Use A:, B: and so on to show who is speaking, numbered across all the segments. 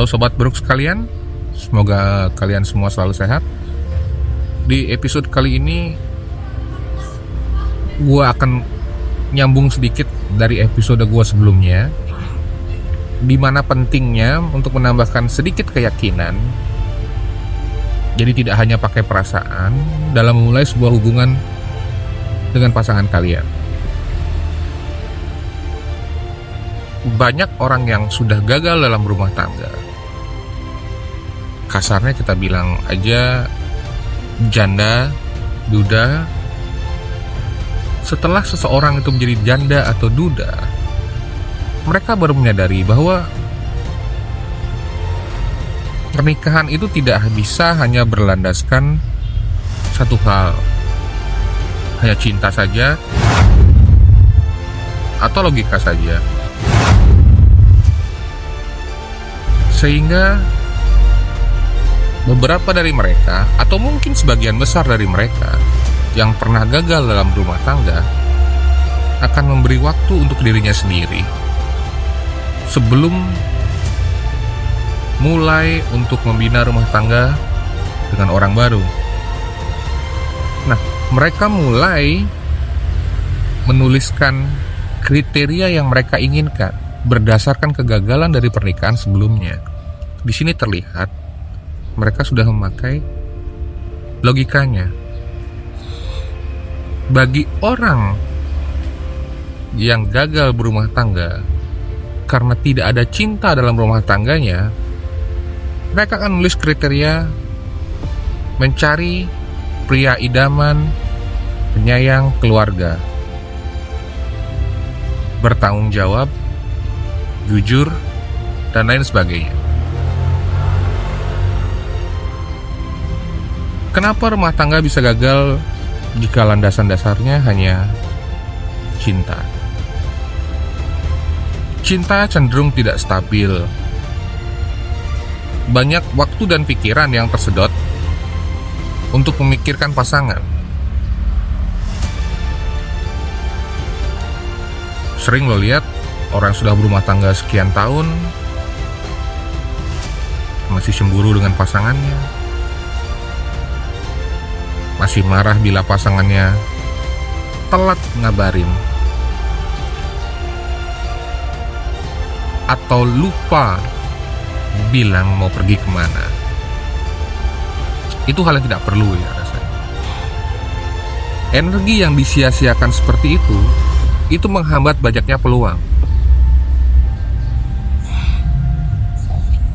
A: Halo Sobat Bruk sekalian, semoga kalian semua selalu sehat. Di episode kali ini, gue akan nyambung sedikit dari episode gue sebelumnya, di mana pentingnya untuk menambahkan sedikit keyakinan. Jadi tidak hanya pakai perasaan dalam memulai sebuah hubungan dengan pasangan kalian. Banyak orang yang sudah gagal dalam rumah tangga, kasarnya kita bilang aja janda, duda. Setelah seseorang itu menjadi janda atau duda, mereka baru menyadari bahwa pernikahan itu tidak bisa hanya berlandaskan satu hal, hanya cinta saja atau logika saja. Sehingga beberapa dari mereka, atau mungkin sebagian besar dari mereka yang pernah gagal dalam rumah tangga, akan memberi waktu untuk dirinya sendiri sebelum mulai untuk membina rumah tangga dengan orang baru. Nah, mereka mulai menuliskan kriteria yang mereka inginkan berdasarkan kegagalan dari pernikahan sebelumnya. Di sini terlihat mereka sudah memakai logikanya. Bagi orang yang gagal berumah tangga karena tidak ada cinta dalam rumah tangganya, mereka akan menulis kriteria mencari pria idaman, penyayang keluarga, bertanggung jawab, jujur, dan lain sebagainya. Kenapa rumah tangga bisa gagal jika landasan dasarnya hanya cinta? Cinta cenderung tidak stabil. Banyak waktu dan pikiran yang tersedot untuk memikirkan pasangan. Sering lo lihat orang sudah berumah tangga sekian tahun masih cemburu dengan pasangannya, masih marah bila pasangannya telat ngabarin, atau lupa bilang mau pergi kemana. Itu hal yang tidak perlu ya rasanya. Energi yang disia-siakan seperti itu menghambat banyaknya peluang.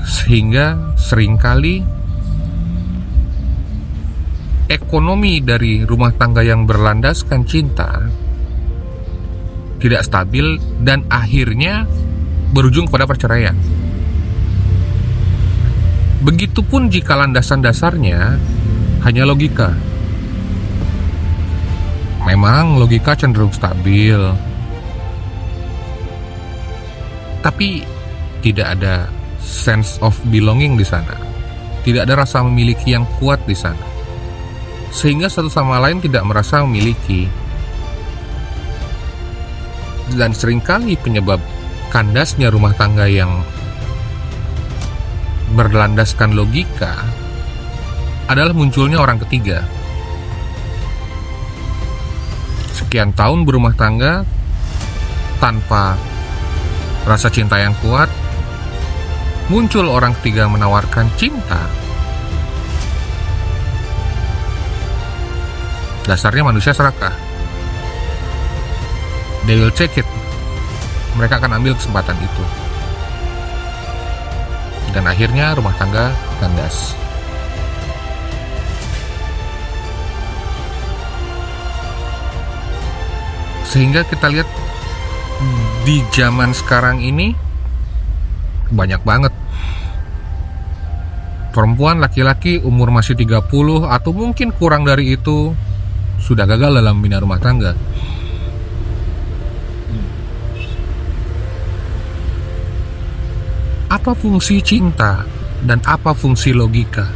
A: Sehingga seringkali ekonomi dari rumah tangga yang berlandaskan cinta tidak stabil dan akhirnya berujung pada perceraian. Begitupun jika landasan dasarnya hanya logika. Memang logika cenderung stabil, tapi tidak ada sense of belonging di sana. Tidak ada rasa memiliki yang kuat di sana, sehingga satu sama lain tidak merasa memiliki. Dan seringkali penyebab kandasnya rumah tangga yang berlandaskan logika adalah munculnya orang ketiga. Sekian tahun berumah tangga tanpa rasa cinta yang kuat, muncul orang ketiga menawarkan cinta. Dasarnya manusia serakah. They will take it. Mereka akan ambil kesempatan itu. Dan akhirnya rumah tangga kandas. Sehingga kita lihat di zaman sekarang ini banyak banget perempuan, laki-laki umur masih 30 atau mungkin kurang dari itu sudah gagal dalam membina rumah tangga. Apa fungsi cinta dan apa fungsi logika?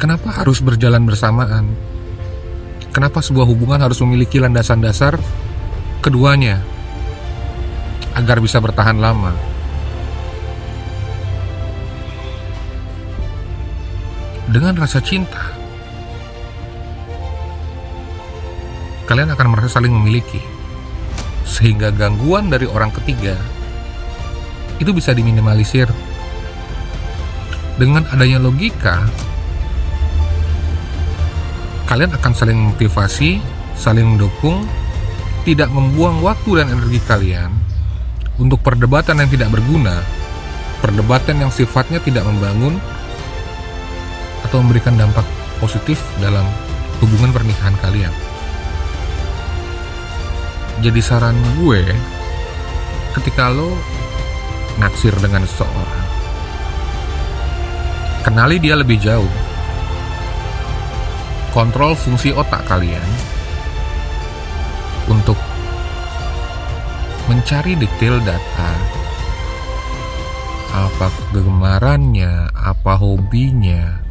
A: Kenapa harus berjalan bersamaan? Kenapa sebuah hubungan harus memiliki landasan dasar keduanya agar bisa bertahan lama? Dengan rasa cinta, kalian akan merasa saling memiliki, sehingga gangguan dari orang ketiga itu bisa diminimalisir. Dengan adanya logika, kalian akan saling memotivasi, saling mendukung, tidak membuang waktu dan energi kalian untuk perdebatan yang tidak berguna, perdebatan yang sifatnya tidak membangun atau memberikan dampak positif dalam hubungan pernikahan kalian. Jadi saran gue, ketika lo naksir dengan seseorang, kenali dia lebih jauh. Kontrol fungsi otak kalian untuk mencari detail data, apa kegemarannya, apa hobinya,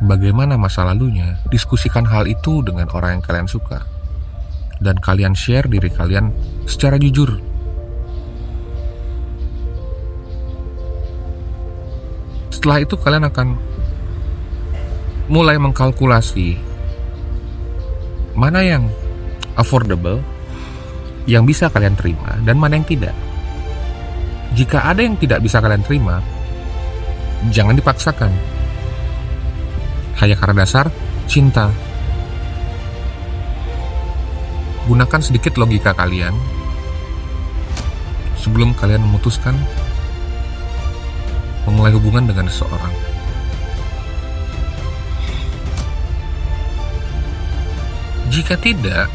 A: bagaimana masa lalunya. Diskusikan hal itu dengan orang yang kalian suka, dan kalian share diri kalian secara jujur. Setelah itu kalian akan mulai mengkalkulasi mana yang affordable, yang bisa kalian terima, dan mana yang tidak. Jika ada yang tidak bisa kalian terima, jangan dipaksakan. Hanya karena dasar cinta. Gunakan sedikit logika kalian sebelum kalian memutuskan memulai hubungan dengan seseorang. Jika tidak,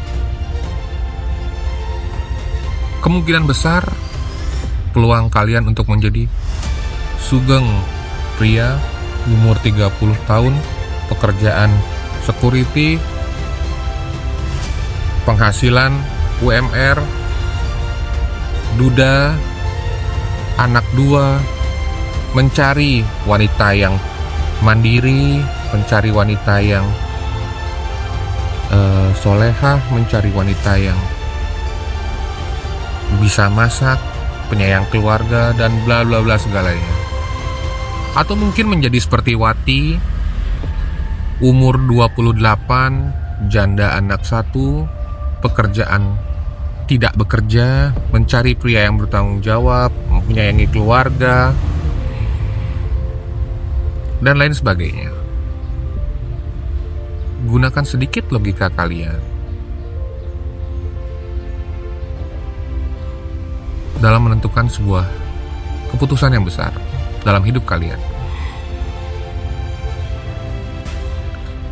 A: kemungkinan besar peluang kalian untuk menjadi sugeng pria umur 30 tahun, pekerjaan security, penghasilan UMR, duda, anak 2, mencari wanita yang mandiri, mencari wanita yang solehah, mencari wanita yang bisa masak, penyayang keluarga, dan bla bla bla segalanya. Atau mungkin menjadi seperti Wati, umur 28, janda anak 1, pekerjaan tidak bekerja, mencari pria yang bertanggung jawab, menyayangi keluarga, dan lain sebagainya. Gunakan sedikit logika kalian dalam menentukan sebuah keputusan yang besar dalam hidup kalian.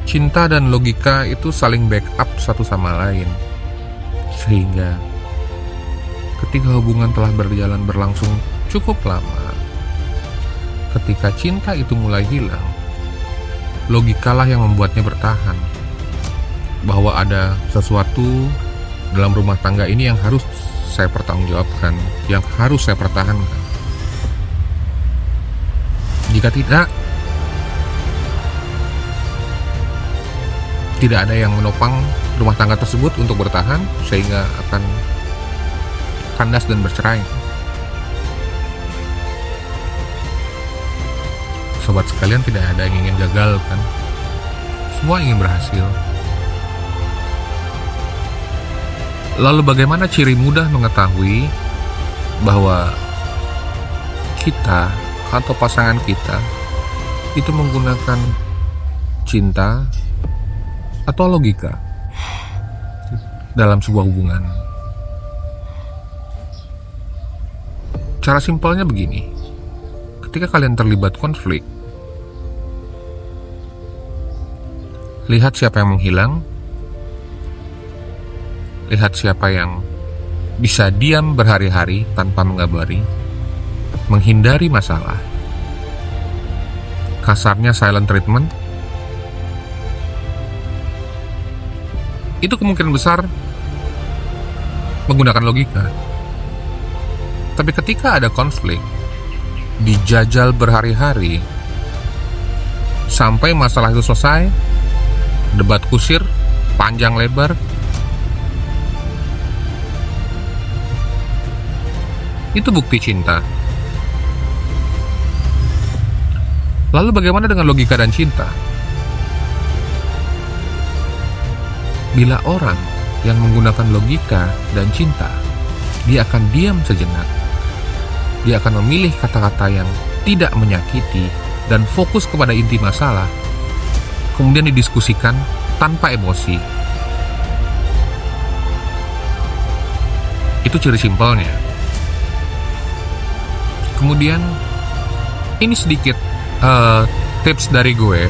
A: Cinta dan logika itu saling backup satu sama lain, sehingga ketika hubungan telah berlangsung cukup lama, ketika cinta itu mulai hilang, logikalah yang membuatnya bertahan, bahwa ada sesuatu dalam rumah tangga ini yang harus saya pertanggungjawabkan, yang harus saya pertahankan. Jika tidak ada yang menopang rumah tangga tersebut untuk bertahan, sehingga akan kandas dan bercerai. Sobat sekalian, tidak ada yang ingin gagal, kan? Semua ingin berhasil. Lalu bagaimana ciri mudah mengetahui bahwa kita atau pasangan kita itu menggunakan cinta atau logika dalam sebuah hubungan? Cara simpelnya begini. Ketika kalian terlibat konflik, lihat siapa yang menghilang, lihat siapa yang bisa diam berhari-hari tanpa mengabari, menghindari masalah. Kasarnya silent treatment. Itu kemungkinan besar menggunakan logika. Tapi ketika ada konflik, dijajal berhari-hari sampai masalah itu selesai, debat kusir panjang lebar, itu bukti cinta. Lalu bagaimana dengan logika dan cinta? Bila orang yang menggunakan logika dan cinta, dia akan diam sejenak. Dia akan memilih kata-kata yang tidak menyakiti dan fokus kepada inti masalah, kemudian didiskusikan tanpa emosi. Itu ciri simpelnya. Kemudian ini sedikit tips dari gue.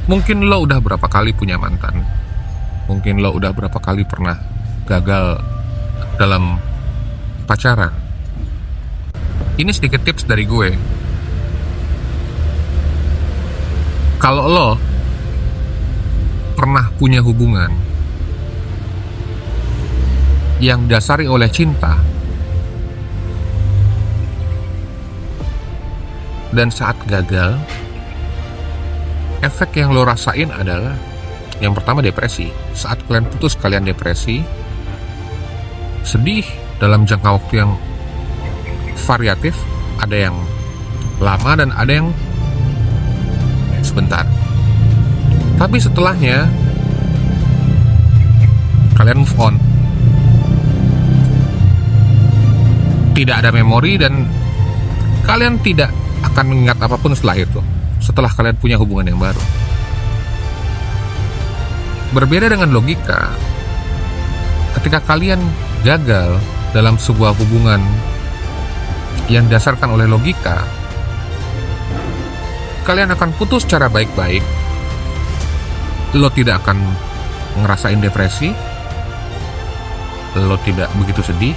A: Mungkin lo udah berapa kali punya mantan, mungkin lo udah berapa kali pernah gagal dalam pacaran. Ini sedikit tips dari gue. Kalau lo pernah punya hubungan yang dasari oleh cinta, dan saat gagal, efek yang lo rasain adalah yang pertama depresi. Saat kalian putus, kalian depresi, sedih dalam jangka waktu yang variatif, ada yang lama dan ada yang sebentar. Tapi setelahnya kalian move on, tidak ada memori, dan kalian tidak akan mengingat apapun setelah itu, setelah kalian punya hubungan yang baru. Berbeda dengan logika, ketika kalian gagal dalam sebuah hubungan yang dasarkan oleh logika, kalian akan putus secara baik-baik. Lo tidak akan ngerasain depresi, lo tidak begitu sedih.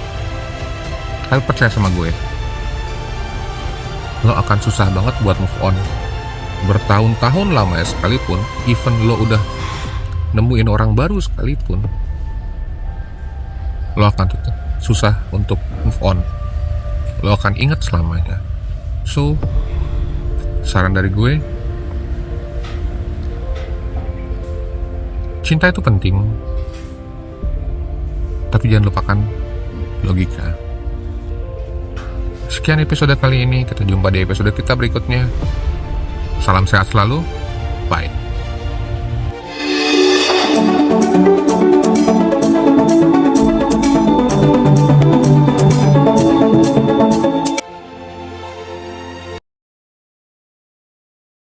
A: Kalian percaya sama gue, lo akan susah banget buat move on. Bertahun-tahun lama ya sekalipun, even lo udah nemuin orang baru sekalipun, lo akan tetap susah untuk move on. Lo akan ingat selamanya. So, saran dari gue, cinta itu penting, tapi jangan lupakan logika. Sekian episode kali ini, kita jumpa di episode kita berikutnya. Salam sehat selalu, bye.